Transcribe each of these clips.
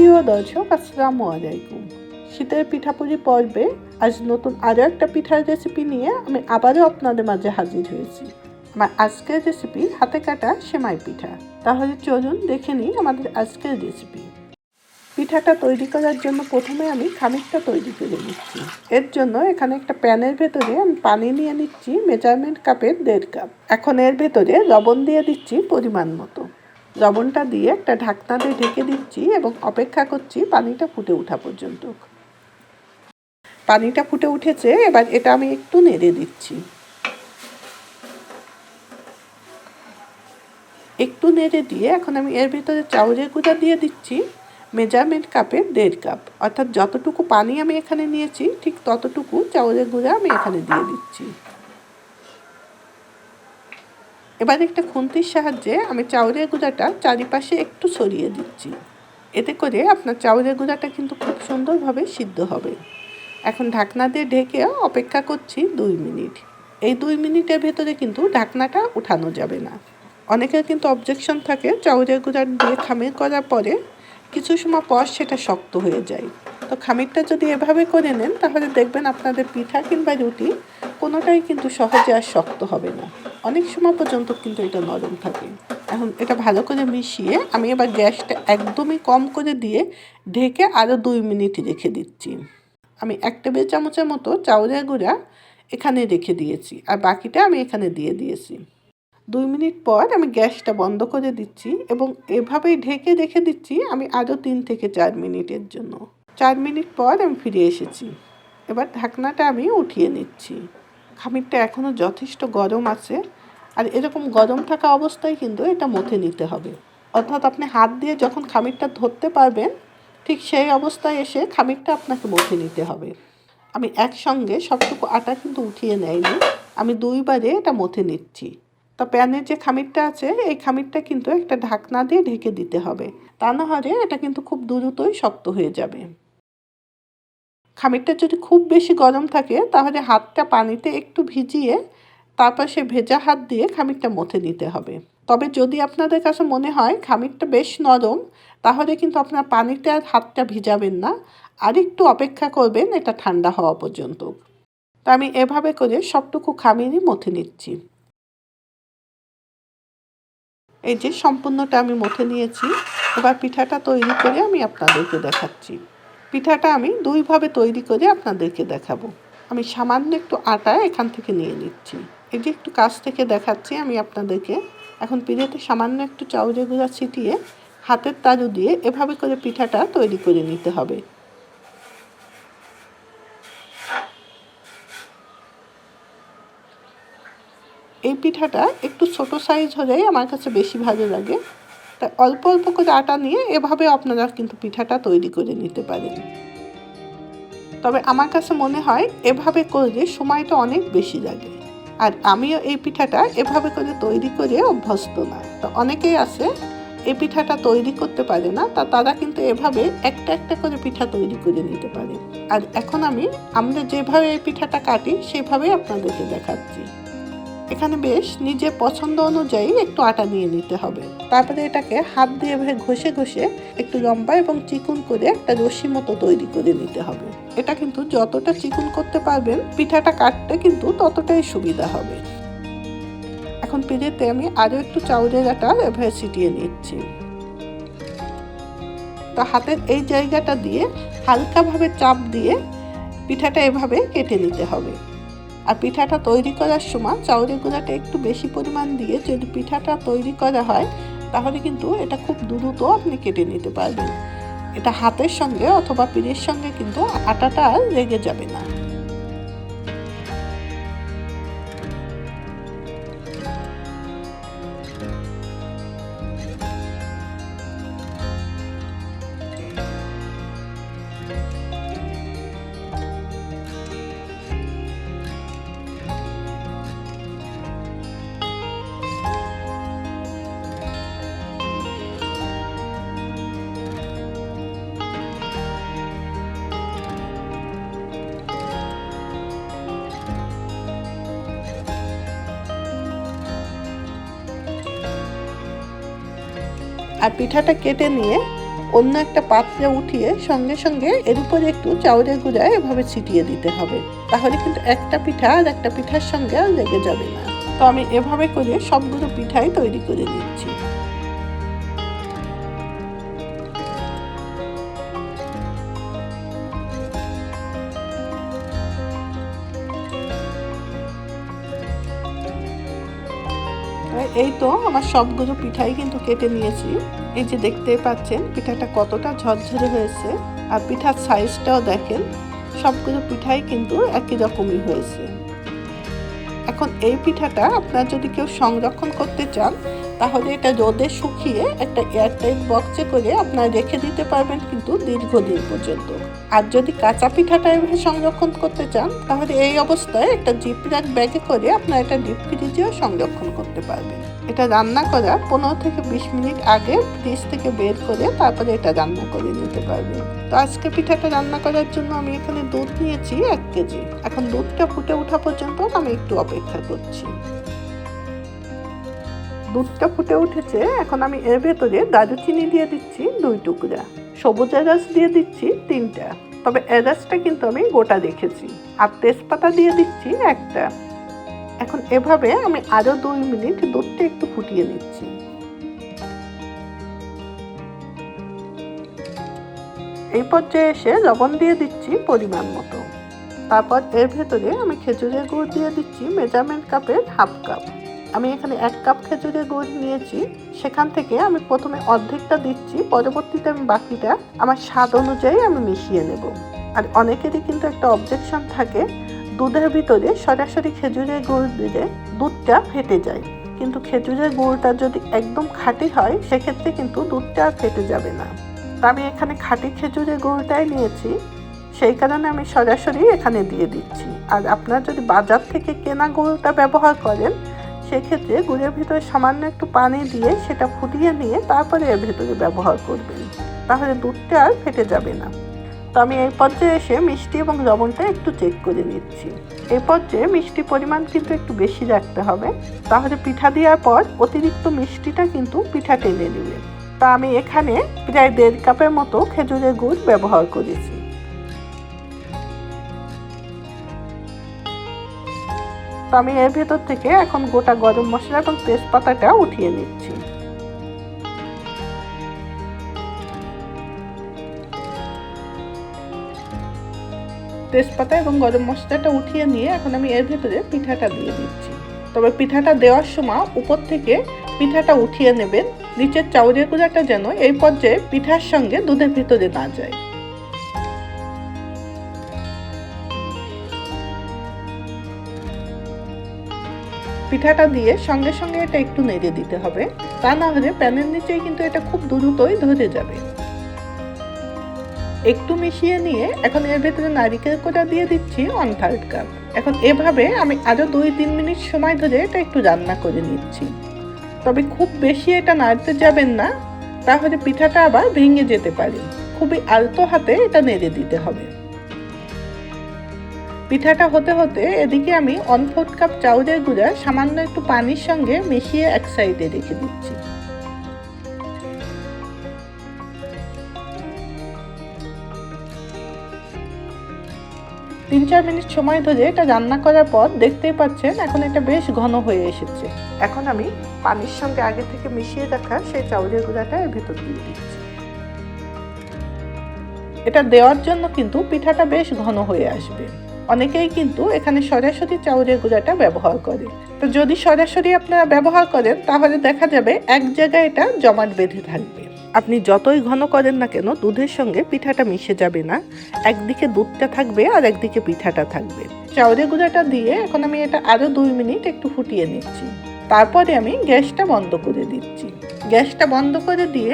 প্রিয় দর্শক, আসসালামু আলাইকুম। শীতের পিঠাপুলি পর্বে আজ নতুন আরও একটা পিঠার রেসিপি নিয়ে আমি আবারও আপনাদের মাঝে হাজির হয়েছি। আমার আজকের রেসিপি হাতে কাটা সেমাই পিঠা। তাহলে চলুন দেখে নিই আমাদের আজকের রেসিপি। পিঠাটা তৈরি করার জন্য প্রথমে আমি খামিরটা তৈরি করে নিচ্ছি। এর জন্য এখানে একটা প্যানের ভেতরে আমি পানি নিয়ে নিচ্ছি মেজারমেন্ট কাপের 1.5 কাপ। এখন এর ভেতরে লবণ দিয়ে দিচ্ছি পরিমাণ মতো। লবণটা দিয়ে একটা ঢাকনা দিয়ে ঢেকে দিচ্ছি এবং অপেক্ষা করছি পানিটা ফুটে ওঠা পর্যন্ত। পানিটা ফুটে উঠেছে, এবার এটা আমি একটু নেড়ে দিচ্ছি। একটু নেড়ে দিয়ে এখন আমি এর ভিতরে চাউলের গুঁড়া দিয়ে দিচ্ছি মেজারমেন্ট কাপের 1.5 কাপ। অর্থাৎ যতটুকু পানি আমি এখানে নিয়েছি ঠিক ততটুকু চাউলের গুঁড়া আমি এখানে দিয়ে দিচ্ছি। এবার একটা খুন্তির সাহায্যে আমি চাউলের গুঁড়াটা চারিপাশে একটু ছড়িয়ে দিচ্ছি। এতে করে আপনার চাউলের গুঁড়াটা কিন্তু খুব সুন্দরভাবে সিদ্ধ হবে। এখন ঢাকনা দিয়ে ঢেকে অপেক্ষা করছি 2 মিনিট। এই 2 মিনিটের ভেতরে কিন্তু ঢাকনাটা উঠানো যাবে না। অনেকের কিন্তু অবজেকশন থাকে চাউলের গুঁড়া দিয়ে খামির করার পরে কিছু সময় পর সেটা শক্ত হয়ে যায়। তো খামিরটা যদি এভাবে করে নেন তাহলে দেখবেন আপনাদের পিঠা কিংবা রুটি কোনোটাই কিন্তু সহজে আর শক্ত হবে না। অনেক সময় পর্যন্ত কিন্তু এটা নরম থাকে। এখন এটা ভালো করে মিশিয়ে আমি এবার গ্যাসটা একদমই কম করে দিয়ে ঢেকে আরও 2 মিনিট রেখে দিচ্ছি। আমি 1 টেবিল চামচের মতো চাউলের গুঁড়া এখানে রেখে দিয়েছি আর বাকিটা আমি এখানে দিয়ে দিয়েছি। 2 মিনিট পর আমি গ্যাসটা বন্ধ করে দিচ্ছি এবং এভাবেই ঢেকে রেখে দিচ্ছি আমি আরও 3 থেকে 4 মিনিটের জন্য। 4 মিনিট পর আমি ফিরে এসেছি। এবার ঢাকনাটা আমি উঠিয়ে নিচ্ছি। খামিরটা এখনও যথেষ্ট গরম আছে আর এরকম গরম থাকা অবস্থায় কিন্তু এটা মথে নিতে হবে। অর্থাৎ আপনি হাত দিয়ে যখন খামিরটা ধরতে পারবেন ঠিক সেই অবস্থায় এসে খামিরটা আপনাকে মথে নিতে হবে। আমি একসঙ্গে সবটুকু আটা কিন্তু উঠিয়ে নেইনি, আমি 2 বারে এটা মথে নিচ্ছি। তো প্যানের যে খামিরটা আছে এই খামিরটা কিন্তু একটা ঢাকনা দিয়ে ঢেকে দিতে হবে, তা না হলে এটা কিন্তু খুব দ্রুতই শক্ত হয়ে যাবে। খামিরটা যদি খুব বেশি গরম থাকে তাহলে হাতটা পানিতে একটু ভিজিয়ে তারপর সে ভেজা হাত দিয়ে খামিরটা মথে নিতে হবে। তবে যদি আপনাদের কাছে মনে হয় খামিরটা বেশ নরম তাহলে কিন্তু আপনার পানিতে আর হাতটা ভিজাবেন না, আর একটু অপেক্ষা করবেন এটা ঠান্ডা হওয়া পর্যন্ত। তো আমি এভাবে করে সবটুকু খামিরই মথে নিচ্ছি। এই যে সম্পূর্ণটা আমি মথে নিয়েছি। এবার পিঠাটা তৈরি করে আমি আপনাদেরকে দেখাচ্ছি। পিঠাটা আমি 2 ভাবে তৈরি করে আপনাদেরকে দেখাবো। আমি সামান্য একটু আটা এখান থেকে নিয়ে নিচ্ছি। এই যে একটু কাছ থেকে দেখাচ্ছি আমি আপনাদেরকে। এখন পিঠাতে সামান্য একটু চাউলের গুঁড়া ছিটিয়ে হাতের তালু দিয়ে এভাবে করে পিঠাটা তৈরি করে নিতে হবে। এই পিঠাটা একটু ছোট সাইজ হলেই আমার কাছে বেশি ভালো লাগে। তাই অল্প অল্প করে আটা নিয়ে এভাবে আপনারা কিন্তু পিঠাটা তৈরি করে নিতে পারেন। তবে আমার কাছে মনে হয় এভাবে করলে সময়টা অনেক বেশি লাগে। আর আমিও এই পিঠাটা এভাবে করে তৈরি করে অভ্যস্ত না। তো অনেকেই আছে এই পিঠাটা তৈরি করতে পারে না, তারা কিন্তু এভাবে একটা একটা করে পিঠা তৈরি করে নিতে পারে। আর এখন আমরা যেভাবে এই পিঠাটা কাটি সেভাবেই আপনাদেরকে দেখাচ্ছি। এখানে বেশ নিজের পছন্দ অনুযায়ী একটু আটা নিয়ে নিতে হবে। তারপরে এটাকে হাত দিয়ে ঘষে ঘষে একটু লম্বা এবং চিকন করে একটা রশ্মি মতো তৈরি করে নিতে হবে। এটা কিন্তু যতটা চিকন করতে পারবেন পিঠাটা কাটতে কিন্তু ততটাই সুবিধা হবে। এখন পিঠাতে আমি আরও একটু চাউলের আটা এভাবে ছিটিয়ে নিচ্ছি। তো হাতের এই জায়গাটা দিয়ে হালকাভাবে চাপ দিয়ে পিঠাটা এভাবে কেটে নিতে হবে। আর পিঠাটা তৈরি করার সময় চাউলের গুঁড়াটা একটু বেশি পরিমাণ দিয়ে যদি পিঠাটা তৈরি করা হয় তাহলে কিন্তু এটা খুব দ্রুত আপনি কেটে নিতে পারবেন। এটা হাতের সঙ্গে অথবা পিঠের সঙ্গে কিন্তু আটাটা লেগে যাবে না। আর পিঠাটা কেটে নিয়ে অন্য একটা পাত্রে উঠিয়ে সঙ্গে সঙ্গে এর উপরে একটু চাউলের গুঁড়া এভাবে ছিটিয়ে দিতে হবে। তাহলে কিন্তু একটা পিঠা আর একটা পিঠার সঙ্গে আর লেগে যাবে না। তো আমি এভাবে করে সবগুলো পিঠাই তৈরি করে নিচ্ছি। এই তো আমার সবগুলো পিঠাই কিন্তু কেটে নিয়েছি। এই যে দেখতে পাচ্ছেন পিঠাটা কতটা ঝরঝরে হয়েছে, আর পিঠার সাইজটাও দেখেন, সবগুলো পিঠাই কিন্তু একই রকমই হয়েছে। এখন এই পিঠাটা আপনারা যদি কেউ সংরক্ষণ করতে চান তাহলে এটা রোদে শুকিয়ে একটা এয়ারটাইট বক্সে করে আপনারা রেখে দিতে পারবেন কিন্তু দীর্ঘদিন পর্যন্ত। আর যদি কাঁচা পিঠাটা এভাবে সংরক্ষণ করতে চান তাহলে এই অবস্থায় একটা জিপলক ব্যাগে করে আপনারা এটা ডিপ ফ্রিজেও সংরক্ষণ করতে পারবেন। এটা রান্না করার 15 থেকে 20 মিনিট আগে ফ্রিজ থেকে বের করে তারপরে এটা রান্না করে নিতে পারবেন। তো আজকে পিঠাটা রান্না করার জন্য আমি এখানে দুধ নিয়েছি 1 কেজি। এখন দুধটা ফুটে ওঠা পর্যন্ত আমি একটু অপেক্ষা করছি। দুধটা ফুটে উঠেছে, এখন আমি এর ভেতরে দারুচিনি দিয়ে দিচ্ছি 2 টুকরা, সবুজ এলাচ দিয়ে দিচ্ছি 3টা, তবে এলাচটা কিন্তু আমি গোটা রেখেছি, আর তেজপাতা দিয়ে দিচ্ছি 1টা। এখন এভাবে আমি আরো 2 মিনিট দুধটা একটু ফুটিয়ে নিচ্ছি। এই পর্যায়ে এসে লবণ দিয়ে দিচ্ছি পরিমাণ মতো। তারপর এর ভেতরে আমি খেজুরের গুড় দিয়ে দিচ্ছি মেজারমেন্ট কাপের হাফ কাপ। আমি এখানে 1 কাপ খেজুরের গুড় নিয়েছি, সেখান থেকে আমি প্রথমে অর্ধেকটা দিচ্ছি, পরবর্তীতে আমি বাকিটা আমার স্বাদ অনুযায়ী আমি মিশিয়ে নেব। আর অনেকেরই কিন্তু একটা অবজেকশন থাকে, দুধের ভিতরে সরাসরি খেজুরের গুড় দিলে দুধটা ফেটে যায়, কিন্তু খেজুরের গুড়টা যদি একদম খাঁটি হয় সেক্ষেত্রে কিন্তু দুধটা আর ফেটে যাবে না। তো আমি এখানে খাঁটি খেজুরের গুড়টাই নিয়েছি, সেই কারণে আমি সরাসরি এখানে দিয়ে দিচ্ছি। আর আপনারা যদি বাজার থেকে কেনা গুড়টা ব্যবহার করেন সেক্ষেত্রে গুড়ের ভিতরে সামান্য একটু পানি দিয়ে সেটা ফুটিয়ে নিয়ে তারপরে এর ভেতরে ব্যবহার করবেন, তাহলে দুধটা আর ফেটে যাবে না। তো আমি এই পর্যায়ে এসে মিষ্টি এবং লবণটা একটু চেক করে নিচ্ছি। এই পর্যায়ে মিষ্টি পরিমাণ কিন্তু একটু বেশি রাখতে হবে, তাহলে পিঠা দেওয়ার পর অতিরিক্ত মিষ্টিটা কিন্তু পিঠা টেনে নেবে। তা আমি এখানে প্রায় 1.5 কাপের মতো খেজুরের গুড় ব্যবহার করেছি। তো আমি এর ভেতর থেকে এখন গোটা গরম মশলা এবং তেজপাতাটা উঠিয়ে নিচ্ছি। তেজপাতা এবং গরম মশলাটা উঠিয়ে নিয়ে এখন আমি এর ভেতরে পিঠাটা দিয়ে দিচ্ছি। তবে পিঠাটা দেওয়ার সময় উপর থেকে পিঠাটা উঠিয়ে নেবেন, নিচের চাউলের গুঁড়াটা যেন এই পর্যায়ে পিঠার সঙ্গে দুধের ভিতরে না যায়। পিঠাটা দিয়ে সঙ্গে সঙ্গে এটা একটু নেড়ে দিতে হবে, তা না হলে প্যানের নিচেই কিন্তু এটা খুব দ্রুতই ধরে যাবে। একটু মিশিয়ে নিয়ে এখন এর ভেতরে নারকেল কোড়া দিয়ে দিচ্ছি 1/3 কাপ। এখন এভাবে আমি আরো 2-3 মিনিট সময় ধরে এটা একটু রান্না করে নিচ্ছি। তবে খুব বেশি এটা নাড়তে যাবেন না, তাহলে পিঠাটা আবার ভেঙে যেতে পারে। খুবই আলতো হাতে এটা নেড়ে দিতে হবে। পিঠাটা হতে হতে এদিকে আমি 1/4 কাপ চাউলের গুঁড়া সামান্য একটু পানির সঙ্গে মিশিয়ে এক সাইডে রেখে দিচ্ছি। তিন 4 মিনিট সময় ধরে এটা রান্না করার পর দেখতেই পাচ্ছেন এখন এটা বেশ ঘন হয়ে এসেছে। এখন আমি পানির সঙ্গে আগে থেকে মিশিয়ে রাখা সেই চাউলের গুঁড়াটা এর ভিতর দিয়ে দিচ্ছি। এটা দেওয়ার জন্য কিন্তু পিঠাটা বেশ ঘন হয়ে আসবে। অনেকেই কিন্তু এখানে সরাসরি চাউলের গুঁড়াটা ব্যবহার করে। তো যদি সরাসরি আপনারা ব্যবহার করেন তাহলে দেখা যাবে এক জায়গায় এটা জমাট বেঁধে থাকবে। আপনি যতই ঘন করেন না কেন দুধের সঙ্গে পিঠাটা মিশে যাবে না, একদিকে দুধটা থাকবে আর একদিকে পিঠাটা থাকবে। চাউলের গুঁড়াটা দিয়ে এখন আমি এটা আরো 2 মিনিট একটু ফুটিয়ে নিচ্ছি। তারপরে আমি গ্যাসটা বন্ধ করে দিচ্ছি। গ্যাসটা বন্ধ করে দিয়ে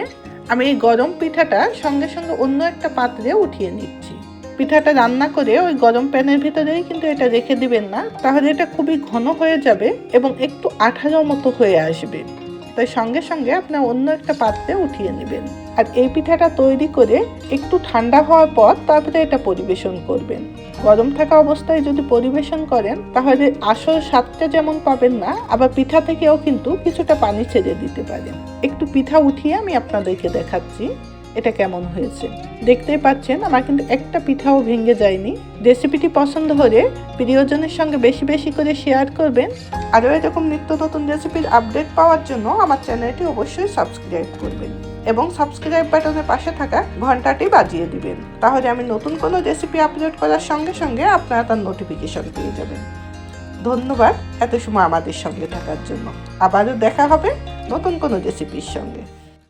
আমি এই গরম পিঠাটা সঙ্গে সঙ্গে অন্য একটা পাত্রে উঠিয়ে নিচ্ছি। পিঠাটা রান্না করে ওই গরম প্যানের ভিতরেই কিন্তু এটা রেখে দিবেন না, তাহলে এটা খুবই ঘন হয়ে যাবে এবং একটু আঠালো মতো হয়ে আসবে। তাই সঙ্গে সঙ্গে আপনার অন্য একটা পাত্রে উঠিয়ে নেবেন। আর এই পিঠাটা তৈরি করে একটু ঠান্ডা হওয়ার পর তারপরে এটা পরিবেশন করবেন। গরম থাকা অবস্থায় যদি পরিবেশন করেন তাহলে আসল স্বাদটা যেমন পাবেন না, আবার পিঠা থেকেও কিন্তু কিছুটা পানি ছেড়ে দিতে পারেন। একটু পিঠা উঠিয়ে আমি আপনাদেরকে দেখাচ্ছি। এটা কেমন হয়েছে। দেখতেই পাচ্ছেন আমার কিন্তু একটা পিঠাও ভেঙে যায়নি। রেসিপিটি পছন্দ হলে প্রিয়জনের সঙ্গে বেশি বেশি করে শেয়ার করবেন। আরও এরকম নিত্য নতুন রেসিপির আপডেট পাওয়ার জন্য আমার চ্যানেলটি অবশ্যই সাবস্ক্রাইব করবেন এবং সাবস্ক্রাইব বাটনের পাশে থাকা ঘন্টাটি বাজিয়ে দিবেন। তাহলে আমি নতুন কোনো রেসিপি আপলোড করার সঙ্গে সঙ্গে আপনারা তার নোটিফিকেশন পেয়ে যাবেন। ধন্যবাদ এত সময় আমাদের সঙ্গে থাকার জন্য। আবারও দেখা হবে নতুন কোনো রেসিপির সঙ্গে।